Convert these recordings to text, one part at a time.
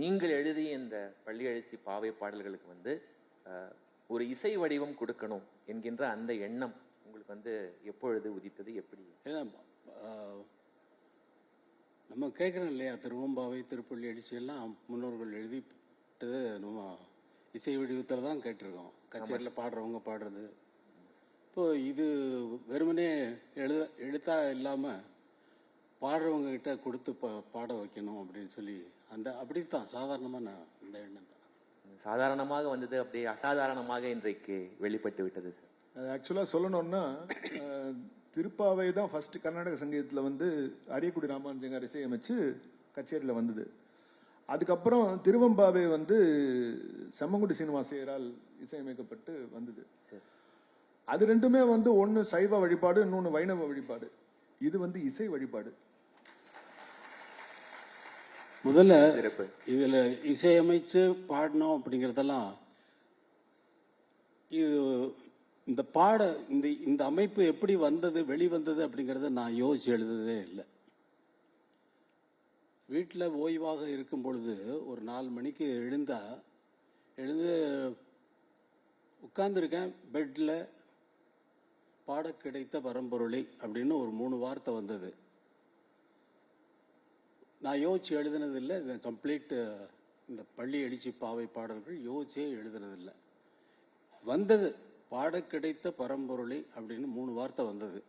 நீங்கள் எழுதிய இந்த பள்ளி எழுச்சி பாவை பாடல்களுக்கு வந்து ஒரு இசை வடிவம் கொடுக்கணும் என்கின்ற அந்த எண்ணம் உங்களுக்கு வந்து எப்பொழுது உதித்தது? எப்படி? நம்ம கேட்குறோம் இல்லையா, திருவம்பாவை திருப்பள்ளி எழுச்சி எல்லாம் முன்னோர்கள் எழுதிட்டது நம்ம இசை வடிவத்தில் தான் கேட்டிருக்கோம். கச்சேரியில் பாடுறவங்க பாடுறது. இப்போ இது வெறுமனே எழுத்தா இல்லாமல் பாடுறவங்க கிட்ட கொடுத்து பாட வைக்கணும் அப்படின்னு சொல்லி அப்படித்தான் சாதாரணமாக நான் இந்த எண்ணம் தான். சாதாரணமாக வந்தது அப்படியே அசாதாரணமாக இன்றைக்கு வெளிப்பட்டு விட்டது சார். ஆக்சுவலாக சொல்லணும்னா திருப்பாவை தான் ஃபர்ஸ்ட் கர்நாடக சங்கீதத்தில் வந்து அரியக்குடி ராமானுஜங்கார் இசையமைச்சு கச்சேரியில் வந்தது. அதுக்கப்புறம் திருவம்பாவை வந்து செம்மங்குடி சீனிவாசையரால் இசையமைக்கப்பட்டு வந்தது. அது ரெண்டுமே வந்து ஒன்று சைவ வழிபாடு, இன்னொன்று வைணவ வழிபாடு. இது வந்து இசை வழிபாடு. முதல்ல இதுல இசையமைச்சு பாடணும் அப்படிங்கறதெல்லாம் இது இந்த அமைப்பு எப்படி வந்தது, வெளிவந்தது அப்படிங்கறத நான் யோசிச்சு எழுதுறதே இல்லை. வீட்டில் ஓய்வாக இருக்கும் பொழுது ஒரு 4 மணிக்கு எழுந்து உட்கார்ந்துருக்கேன் பெட்ல. பாட கிடைத்த பரம்பொருளை அப்படின்னு ஒரு 3 வார்த்தை வந்தது. நான் யோசிச்சு எழுதுனதில்லை. இது கம்ப்ளீட் இந்த பள்ளி எழுச்சி பாவை பாடல்கள் யோசிச்சே எழுதுனதில்லை. வந்தது பாட கிடைத்த பரம்பொருளை அப்படின்னு 3 வார்த்தை வந்தது.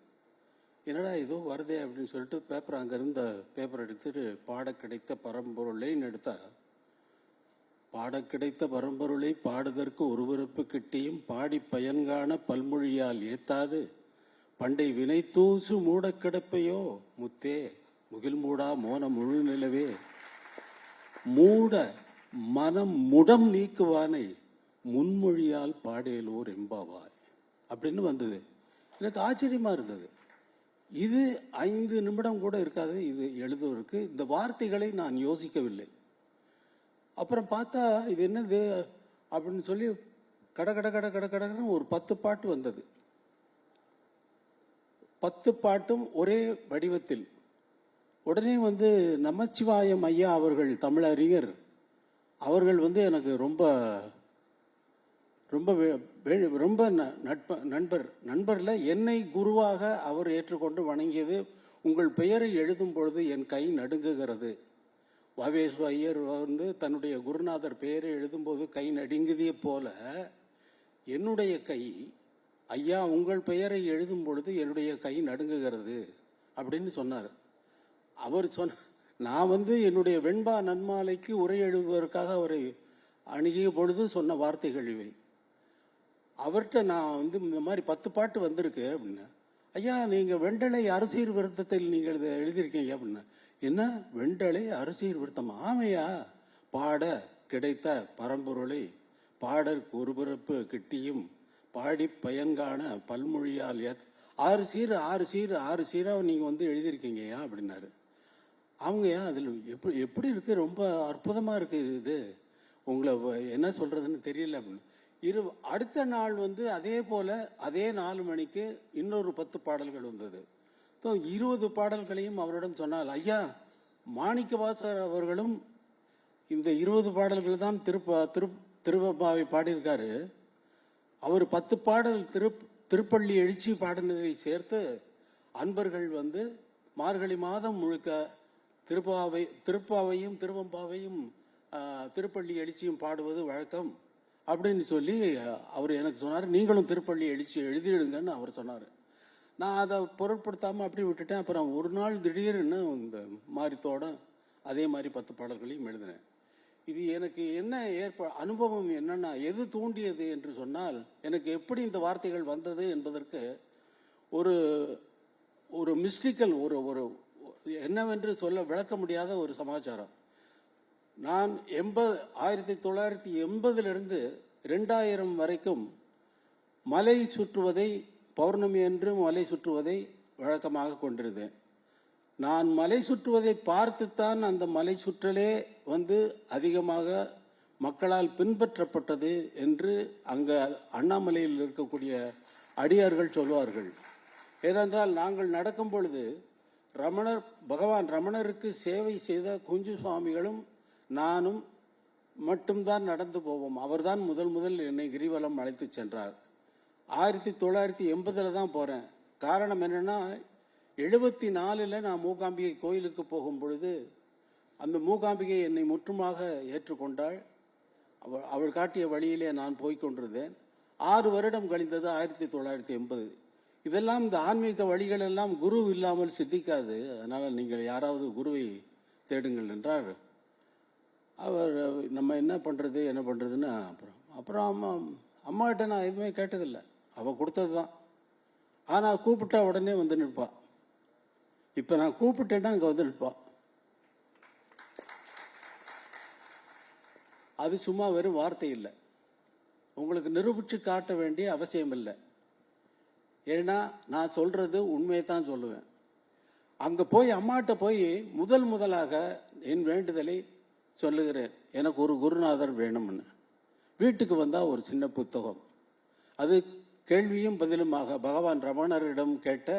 என்னடா ஏதோ வருதே அப்படின்னு சொல்லிட்டு பேப்பர் அங்கிருந்த பேப்பர் எடுத்துட்டு பாட கிடைத்த பரம்பொருளைன்னு எடுத்தா, பாட கிடைத்த பரம்பொருளை பாடுதற்கு ஒருவருப்பு கிட்டியும் பாடி பயன்காண பல்மொழியால் ஏத்தாது பண்டை வினை தூசு மூட கிடப்பையோ முத்தே முகில் மூடா மோன முழு நிலவே மூட மனம் முடம் நீக்குவானை முன்மொழியால் பாடேலோர் எம்பாவாய் அப்படின்னு வந்தது. எனக்கு ஆச்சரியமா இருந்தது. இது 5 நிமிடம் கூட இருக்காது இது எழுதுவதற்கு. இந்த வார்த்தைகளை நான் யோசிக்கவில்லை. அப்புறம் பார்த்தா இது என்னது அப்படின்னு சொல்லி கடன்னு ஒரு 10 பாட்டு வந்தது. 10 பாட்டும் ஒரே வடிவத்தில். உடனே வந்து நமச்சிவாயம் ஐயா அவர்கள், தமிழறிஞர் அவர்கள் வந்து எனக்கு ரொம்ப ரொம்ப ரொம்ப நண்பர்ல என்னை குருவாக அவர் ஏற்றுக்கொண்டு வணங்கியது. உங்கள் பெயரை எழுதும் பொழுது என் கை நடுங்குகிறது. வாவேசு ஐயர் வந்து தன்னுடைய குருநாதர் பெயரை எழுதும்போது கை நடுங்குதே போல என்னுடைய கை, ஐயா உங்கள் பெயரை எழுதும் பொழுது என்னுடைய கை நடுங்குகிறது அப்படின்னு சொன்னார். அவர் நான் வந்து என்னுடைய வெண்பா நன்மாலைக்கு உரை எழுதுவதற்காக அவரை அணுகிய பொழுது சொன்ன வார்த்தைகள் இவை. அவர்கிட்ட நான் வந்து இந்த மாதிரி 10 பாட்டு வந்திருக்கு அப்படின்னா, ஐயா நீங்க வெண்டலை அரசியல் விருத்தத்தில் நீங்கள் எழுதியிருக்கீங்க அப்படின்னா, என்ன வெண்டலை அரசியல் விருத்தம்? ஆமையா, பாட கிடைத்த பரம்பொருளை பாடற்கு ஒரு பிறப்பு கிட்டியும் பாடி பயன்காண பல்மொழியால் 6 சீரா நீங்க வந்து எழுதியிருக்கீங்கயா அப்படின்னாரு. அவங்கயா அதில் எப்படி இருக்கு, ரொம்ப அற்புதமா இருக்கு இது, உங்களை என்ன சொல்றதுன்னு தெரியல அப்படின்னு. அடுத்த நாள் வந்து அதே போல அதே 4 மணிக்கு இன்னொரு 10 பாடல்கள் வந்தது. 20 பாடல்களையும் அவரிடம் சொன்னால், ஐயா மாணிக்கவாசகர் அவர்களும் இந்த 20 பாடல்கள் தான் திருவம்பாவை பாடியிருக்காரு. அவர் 10 பாடல் திருப்பள்ளி எழுச்சி பாடினதை சேர்த்து அன்பர்கள் வந்து மார்கழி மாதம் முழுக்க திருப்பாவையும் திருவம்பாவையும் திருப்பள்ளி எழுச்சியும் பாடுவது வழக்கம் அப்படின்னு சொல்லி அவர் எனக்கு சொன்னார். நீங்களும் திருப்பள்ளி எழுச்சி எழுதிடுங்கன்னு அவர் சொன்னார். நான் அதை பொருட்படுத்தாமல் அப்படி விட்டுட்டேன். அப்புறம் ஒரு நாள் திடீர்னு இந்த மாரித்தோட அதே மாதிரி 10 பாடல்களையும் எழுதினேன். இது எனக்கு என்ன அனுபவம் என்னன்னா, எது தூண்டியது என்று சொன்னால், எனக்கு எப்படி இந்த வார்த்தைகள் வந்தது என்பதற்கு ஒரு ஒரு மிஸ்டிக்கல் ஒரு என்னவென்று சொல்ல விளக்க முடியாத ஒரு சமாச்சாரம். நான் 1980 2000 வரைக்கும் மலை சுற்றுவதை, பௌர்ணமி என்று மலை சுற்றுவதை வழக்கமாக கொண்டிருந்தேன். நான் மலை சுற்றுவதை பார்த்துத்தான் அந்த மலை சுற்றலே வந்து அதிகமாக மக்களால் பின்பற்றப்பட்டது என்று அங்கே அண்ணாமலையில் இருக்கக்கூடிய அடியார்கள் சொல்வார்கள். ஏனென்றால் நாங்கள் நடக்கும் பொழுது பகவான் ரமணருக்கு சேவை செய்த குஞ்சு சுவாமிகளும் நானும் மட்டும்தான் நடந்து போவோம். அவர்தான் முதல் என்னை கிரிவலம் அழைத்து சென்றார். 1980 தான் போறேன். காரணம் என்னன்னா, 74 நான் மூகாம்பிகை கோயிலுக்கு போகும் பொழுது அந்த மூகாம்பிகை என்னை முற்றுமாக ஏற்றுக்கொண்டாள். அவள் காட்டிய வழியிலே நான் போய்கொண்டிருந்தேன். 6 வருடம் கழிந்தது 1980. இதெல்லாம் இந்த ஆன்மீக வழிகள் எல்லாம் குரு இல்லாமல் சித்திக்காது. அதனால நீங்கள் யாராவது குருவை தேடுங்கள் என்றார். அவர் நம்ம என்ன பண்றதுன்னு அப்புறம் அம்மாகிட்ட நான் எதுவுமே கேட்டதில்லை. அவள் கொடுத்தது தான். ஆனால் கூப்பிட்டா உடனே வந்து நிற்பா. இப்போ நான் கூப்பிட்டேன்னா அங்கே வந்து நிற்பா. அது சும்மா வெறும் வார்த்தை இல்லை. உங்களுக்கு நிரூபித்து காட்ட வேண்டிய அவசியம் இல்லை. ஏன்னா நான் சொல்றது உண்மையை தான் சொல்லுவேன். அங்கே போய் அம்மாட்ட போய் முதலாக என் வேண்டுதலை சொல்லுகிறேன். எனக்கு ஒரு குருநாதர் வேணும்னு. வீட்டுக்கு வந்தால் ஒரு சின்ன புத்தகம். அது கேள்வியும் பதிலுமாக பகவான் ரமணரிடம் கேட்ட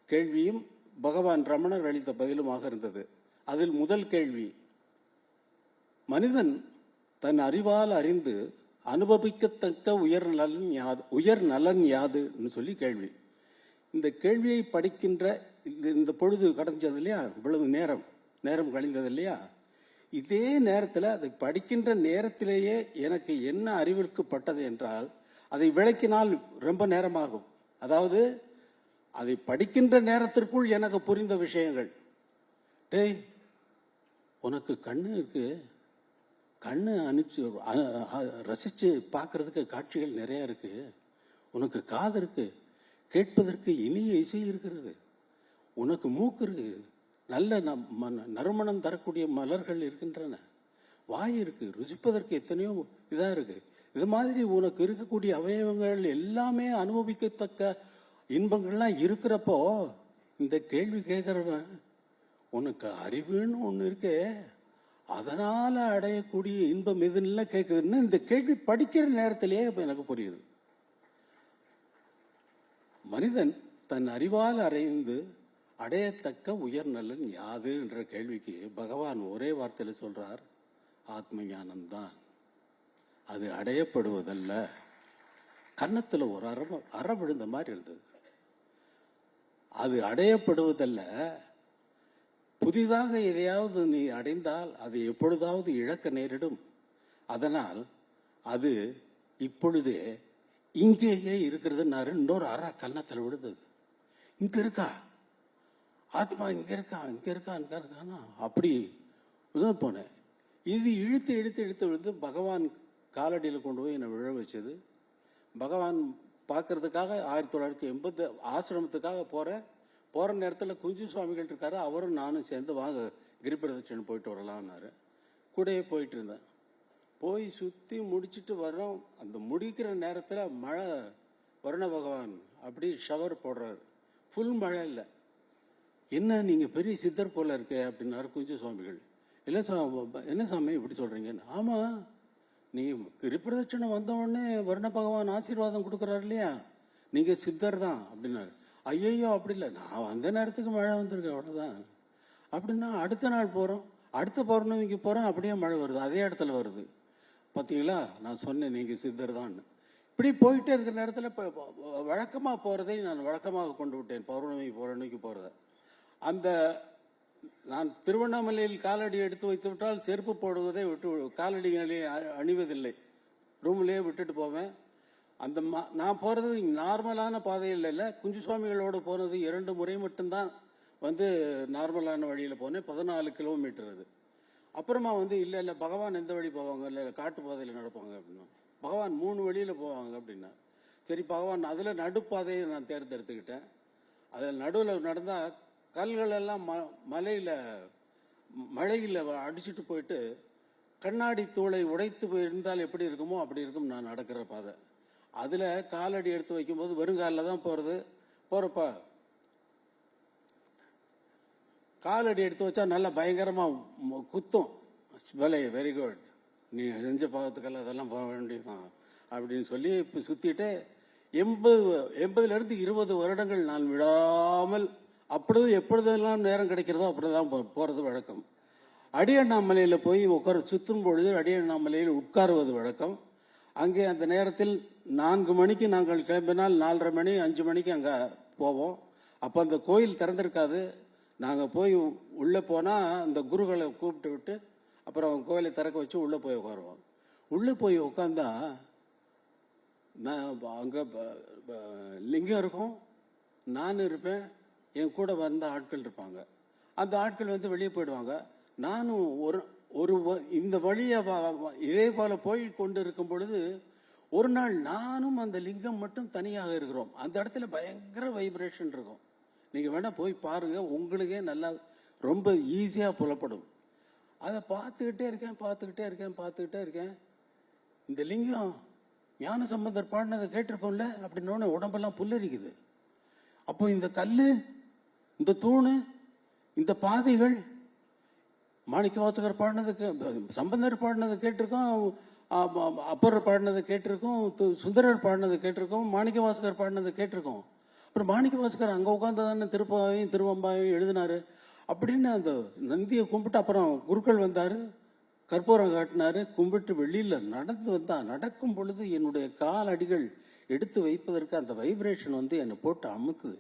கேள்வியும் பகவான் ரமணர் அளித்த பதிலுமாக இருந்தது. அதில் முதல் கேள்வி, மனிதன் தன் அறிவால் அறிந்து அனுபவிக்கத்தக்க உயர் நலன் யாதுன்னு சொல்லி கேள்வி. இந்த கேள்வியை படிக்கின்ற இந்த பொழுது கடந்தது இல்லையா, இவ்வளவு நேரம் கழிந்தது இல்லையா, இதே நேரத்தில் அதை படிக்கின்ற நேரத்திலேயே எனக்கு என்ன அறிவிற்குப்பட்டது என்றால், அதை விளக்கினால் ரொம்ப நேரமாகும். அதாவது அதை படிக்கின்ற நேரத்திற்குள் எனக்கு புரிந்த விஷயங்கள். டேய், உனக்கு கண்ணு இருக்கு, கண்ணு ரசிச்சு பார்க்கறதுக்கு காட்சிகள் நிறைய இருக்கு. உனக்கு காது இருக்கு, கேட்பதற்கு இனிய இசை இருக்கிறது. உனக்கு மூக்கு இருக்கு, நல்ல நறுமணம் தரக்கூடிய மலர்கள் இருக்கின்றன. வாய் இருக்கு, ருசிப்பதற்கு எத்தனையோ இதா இருக்கு. இது மாதிரி உனக்கு இருக்கக்கூடிய அவயவங்கள் எல்லாமே அனுபவிக்கத்தக்க இன்பங்கள்லாம் இருக்கிறப்போ இந்த கேள்வி கேட்கிறவன், உனக்கு அறிவுன்னு ஒண்ணு இருக்கே, அதனால அடையக்கூடிய இன்பம் எதுன்னு கேட்குதுன்னு இந்த கேள்வி படிக்கிற நேரத்திலேயே எனக்கு புரியுது. மனிதன் தன் அறிவால் அறிந்து அடையத்தக்க உயர் நலன் யாது என்ற கேள்விக்கு பகவான் ஒரே வார்த்தையில் சொல்றார், ஆத்ம ஞானம்தான். அது அடையப்படுவதல்ல. கன்னத்துல ஒரு அற விழுந்த மாதிரி இருந்தது. அது அடையப்படுவதல்ல. புதிதாக எதையாவது நீ அடைந்தால் அது எப்பொழுதாவது இழக்க நேரிடும். அதனால் அது இப்பொழுதே இங்கேயே இருக்கிறது. நான் இன்னொரு அற கன்னத்தில் விழுந்தது. இங்க இருக்கா ஆத்மா, இங்க இருக்கான்னா அப்படி போனேன். இது இழுத்து விழுந்து பகவான் காலடியில் கொண்டு போய் என்னை விழ வச்சது. பகவான் பார்க்கறதுக்காக 1980 ஆசிரமத்துக்காக போற நேரத்தில் குஞ்சு சுவாமிகள் இருக்காரு. அவரும் நானும் சேர்ந்து வாங்க கிரிபிரதட்சணை போயிட்டு வரலாம்னாரு. கூடயே போயிட்டு இருந்தேன். போய் சுற்றி முடிச்சுட்டு வரோம். அந்த முடிக்கிற நேரத்தில் மழை, வருண பகவான் அப்படி ஷவர் போடுறாரு. ஃபுல் மழை இல்லை. என்ன நீங்க பெரிய சித்தர் போல இருக்கே அப்படின்னாரு குஞ்சு சுவாமிகள். இல்லை என்ன சாமி இப்படி சொல்றீங்கன்னு. ஆமா, நீ கிரிபிரதட்சணை வந்த உடனே வருண பகவான் ஆசீர்வாதம் கொடுக்குறாரு இல்லையா, நீங்க சித்தர் தான் அப்படின்னாரு. ஐயோ அப்படி இல்லை, நான் வந்த நேரத்துக்கு மழை வந்திருக்கேன் அவ்வளவுதான் அப்படின்னா. அடுத்த நாள் போறோம், அடுத்த பௌர்ணமிக்கு போறோம், அப்படியே மழை வருது, அதே இடத்துல வருது. பார்த்தீங்களா, நான் சொன்னேன் நீங்க சித்தர் தான். இப்படி போயிட்டே இருக்கிற நேரத்தில் வழக்கமா போறதை நான் வழக்கமாக கொண்டு விட்டேன். பௌர்ணமிக்கு போறத அந்த நான் திருவண்ணாமலையில் காலடி எடுத்து வைத்து விட்டால் செருப்பு போடுவதை விட்டு காலடிகளை அணிவதில்லை, ரூம்லேயே விட்டுட்டு போவேன். அந்த நான் போறது நார்மலான பாதையில் இல்லை, குஞ்சு சுவாமிகளோடு போனது 2 முறை மட்டும்தான் நார்மலான வழியில் போனேன். 14 கிலோமீட்டர் அது. அப்புறமா இல்லை பகவான் எந்த வழி போவாங்க, இல்லை காட்டு பாதையில் நடப்பாங்க அப்படின்னா. பகவான் 3 வழியில் போவாங்க அப்படின்னா. சரி பகவான் அதில் நடுப்பாதையை நான் தேர்ந்தெடுத்துக்கிட்டேன். அதில் நடுவில் நடந்தால் கல்கள் எல்லாம் மழையில் அடிச்சுட்டு போயிட்டு கண்ணாடி தூளை உடைத்து இருந்தால் எப்படி இருக்குமோ அப்படி இருக்கும் நான் நடக்கிற பாதை. அதில் காலடி எடுத்து வைக்கும்போது வெறுங்காலில் தான் போகிறப்ப காலடி எடுத்து வச்சா நல்லா பயங்கரமாக குத்தும். வெரி குட், நீ செஞ்ச பாவத்துக்கெல்லாம் அதெல்லாம் போக வேண்டியதுதான் அப்படின்னு சொல்லி இப்போ சுற்றிட்டு 80 20 வருடங்கள் நான் விடாமல் எப்பொழுதெல்லாம் நேரம் கிடைக்கிறதோ அப்படிதான் போறது வழக்கம். அடியண்ணாமலையில் போய் உட்கார சுற்றும் பொழுது அடியண்ணாமலையில் உட்காருவது வழக்கம். அங்கே அந்த நேரத்தில் 4 மணிக்கு நாங்கள் கிளம்பினால் 4:30 மணி 5 மணிக்கு அங்கே போவோம். அப்போ அந்த கோயில் திறந்திருக்காது. நாங்கள் போய் உள்ளே போனால் அந்த குருகளை கூப்பிட்டு விட்டு அப்புறம் கோயிலை திறக்க வச்சு உள்ளே போய் உட்காருவோம். உள்ளே போய் உட்காந்தா அங்கே லிங்கம் இருக்கும், நான் இருப்பேன், என் கூட வந்த ஆட்கள் இருப்பாங்க. அந்த ஆட்கள் வந்து வெளியே போயிடுவாங்க. நானும் ஒரு இந்த வழியை இதே போல போய் கொண்டு இருக்கும் பொழுது ஒரு நாள் நானும் அந்த லிங்கம் மட்டும் தனியாக இருக்கிறோம். அந்த இடத்துல பயங்கர வைப்ரேஷன் இருக்கும். நீங்க வேணா போய் பாருங்க, உங்களுக்கே நல்லா ரொம்ப ஈஸியா புலப்படும். அதை பார்த்துக்கிட்டே இருக்கேன். இந்த லிங்கம் ஞான சம்பந்தர் பாடினதை கேட்டிருக்கோம்ல அப்படின்னு உடம்பெல்லாம் புல்லரிக்குது. அப்போ இந்த கல்லு, இந்த தூணு, இந்த பாதைகள் மாணிக்கவாசகர் பாடினது, சம்பந்தர் பாடினது கேட்டிருக்கோம், அப்பர் பாடினது கேட்டிருக்கோம், சுந்தரர் பாடினது கேட்டிருக்கோம், மாணிக்கவாசகர் பாடினது கேட்டிருக்கோம். அப்புறம் மாணிக்கவாசகர் அங்கே உட்கார்ந்ததானே திருப்பாவையும் திருவம்பாவையும் எழுதினாரு அப்படின்னு அந்த நந்தியை கும்பிட்டு அப்புறம் குருக்கள் வந்தாரு, கற்பூரம் காட்டினாரு, கும்பிட்டு வெளியில நடந்து வந்தா. நடக்கும் பொழுது என்னுடைய கால் அடிகள் எடுத்து வைப்பதற்கு அந்த வைப்ரேஷன் வந்து என்னை போட்டு அமுக்குது.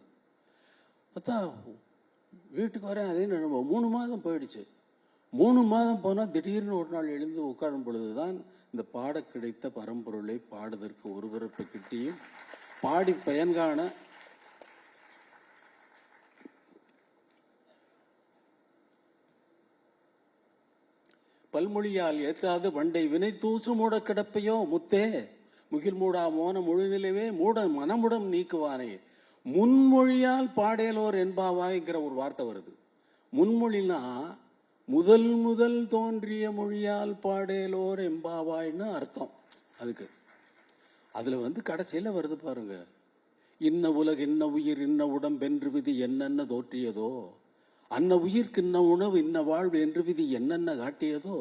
பார்த்தா வீட்டுக்கு வரேன், அதே 3 மாதம் போயிடுச்சு. 3 மாதம் போனால் திடீர்னு ஒரு நாள் எழுந்து உட்காரும் பொழுதுதான் இந்த பாட கிடைத்த பரம்பொருளை பாடுவதற்கு ஒருவரப்பு கிட்டியும் பாடி பயன்காண பல்மொழியால் ஏத்தாது வண்டை வினை தூசு மூட கிடப்பையோ முத்தே முகில் மூடா மோன முழுநிலைவே மூட மனமுடம் நீக்குவானே. முன்மொழியால் பாடேலோர் என்பாவாய்ங்கிற ஒரு வார்த்தை வருது. முன்மொழினா முதல் தோன்றிய மொழியால் பாடேலோர் எம்பாவாய்னு அர்த்தம். அதுக்கு அதுல வந்து கடைசியில வருது பாருங்க, இன்ன உலகு இன்ன உயிர் இன்ன உடம்பென்று விதி என்னென்ன தோற்றியதோ, அன்ன உயிர்க்கு இன்ன உணவு இன்ன வாழ்வு என்று விதி என்னென்ன காட்டியதோ,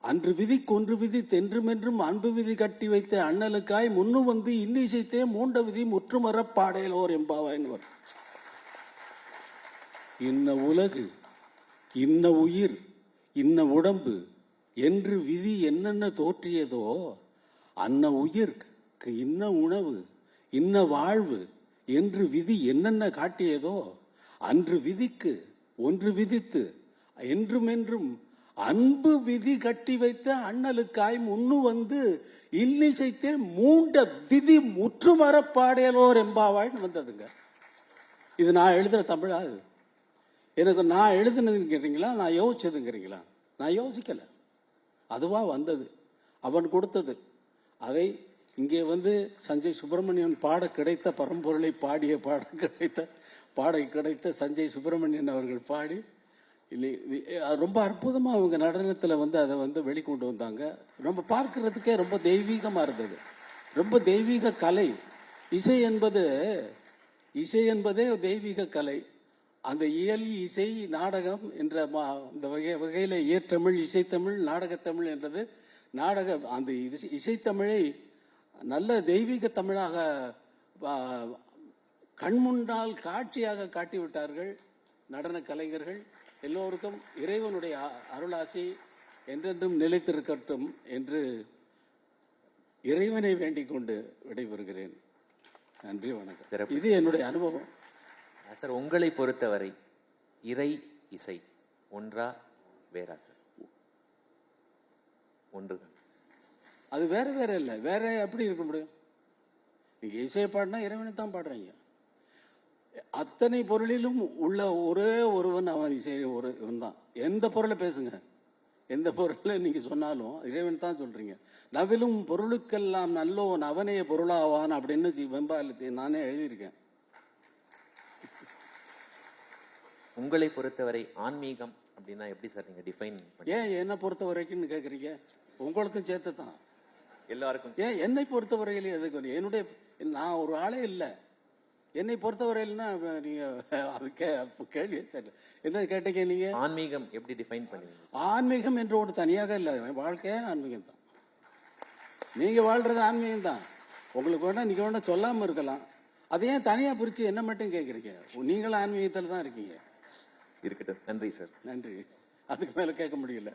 அன்று விதி கொன்று விதி தென்றுமென்றும் அன்பு விதி கட்டி வைத்த அண்ணலுக்காய் முன்னு வந்து இன்னிசைத்தே மூண்ட விதி முற்றுமர பாடேலோர் எம்பாவாய்னு வரும். இன்ன உலகு இன்ன உயிர் இன்ன உடம்பு என்று விதி என்னென்ன தோற்றியதோ, அன்ன உயிர்க்கு இன்ன உணவு இன்ன வாழ்வு என்று விதி என்னென்ன காட்டியதோ, அன்று விதிக்கு ஒன்று விதித்து என்றுமென்றும் அன்பு விதி கட்டி வைத்த அண்ணலுக்காய் முன்னு வந்து இல்லிசைத்தே மூண்ட விதி முற்றுமர பாடேலோர் எம்பாவாய்னு வந்ததுங்க. இது நான் எழுதுற தமிழா? எனக்கு நான் எழுதுனதுன்னு கேட்டீங்களா, நான் யோசிச்சதுங்கிறீங்களா? நான் யோசிக்கல, அதுவா வந்தது, அவன் கொடுத்தது. அதை இங்கே வந்து சஞ்சய் சுப்பிரமணியன் பாட கிடைத்த பரம்பொருளை பாடிய பாட கிடைத்த சஞ்சய் சுப்பிரமணியன் அவர்கள் பாடி ரொம்ப அற்புதமா அவங்க நடனத்துல வந்து அதை வந்து வெளிக்கொண்டு வந்தாங்க. ரொம்ப பார்க்கறதுக்கே ரொம்ப தெய்வீகமா இருந்தது, ரொம்ப தெய்வீக கலை. இசை என்பதே தெய்வீக கலை. அந்த இயல் இசை நாடகம் என்ற இந்த வகையில இயற்றமிழ் இசைத்தமிழ் நாடகத்தமிழ் என்றது அந்த இசைத்தமிழை நல்ல தெய்வீக தமிழாக கண்முன்னால் காட்சியாக காட்டிவிட்டார்கள் நடன கலைஞர்கள். எல்லோருக்கும் இறைவனுடைய அருளாசி என்றென்றும் நிலைத்திருக்கட்டும் என்று இறைவனை வேண்டிக் கொண்டு விடைபெறுகிறேன். நன்றி, வணக்கம். இது என்னுடைய அனுபவம். சார், உங்களை பொறுத்தவரை இறை இசை ஒன்றா வேறா சார்? ஒன்றுதான். அது வேற வேற இல்ல, வேற எப்படி இருக்க முடியும்? நீங்க இசையை பாடினா இறைவனை தான் பாடுறீங்க. அத்தனை பொருளிலும் உள்ள ஒரே ஒருவன் அவன் இசை ஒருவன் தான். எந்த பொருளை பேசுங்க, எந்த பொருளை நீங்க சொன்னாலும் இறைவன் தான் சொல்றீங்க. நவிலும் பொருளுக்கெல்லாம் நல்லோன் அவனே பொருளாவான் அப்படின்னு வெம்பாலத்தை நானே எழுதியிருக்கேன். உங்களை பொறுத்தவரை ஆன்மீகம் அப்படின்னா எப்படி சார் நீங்க டிஃபைன் பண்ணி? ஏன் என்னை பொறுத்த வரைக்கும் கேக்குறீங்க? உங்களுக்கும் சேர்த்து தான், எல்லாருக்கும். ஏன் என்னை பொறுத்த வரையில எதுக்கு? என்னுடைய நான் ஒரு ஆளே இல்லை. என்னை பொறுத்தவரையில்னா நீங்க கேள்வி சரி என்ன கேட்டீங்க நீங்க? ஆன்மீகம் எப்படி டிஃபைன் பண்ணுவீங்க? ஆன்மீகம் என்று ஒரு தனியாக இல்லை, வாழ்க்கையே ஆன்மீகம் தான். நீங்க வாழ்றது ஆன்மீகம் தான். உங்களுக்கு வேணா நீங்க வேணா சொல்லாம இருக்கலாம், அதை ஏன் தனியா பிரிச்சு என்ன மட்டும் கேட்குறீங்க? நீங்களும் ஆன்மீகத்தில் தான் இருக்கீங்க. இருக்கட்டும். நன்றி சார். நன்றி. அதுக்கு மேல கேட்க முடியல.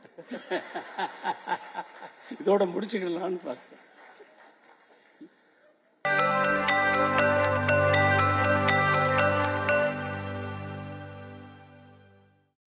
இதோட முடிச்சுக்கலாம்னு பார்த்தேன்.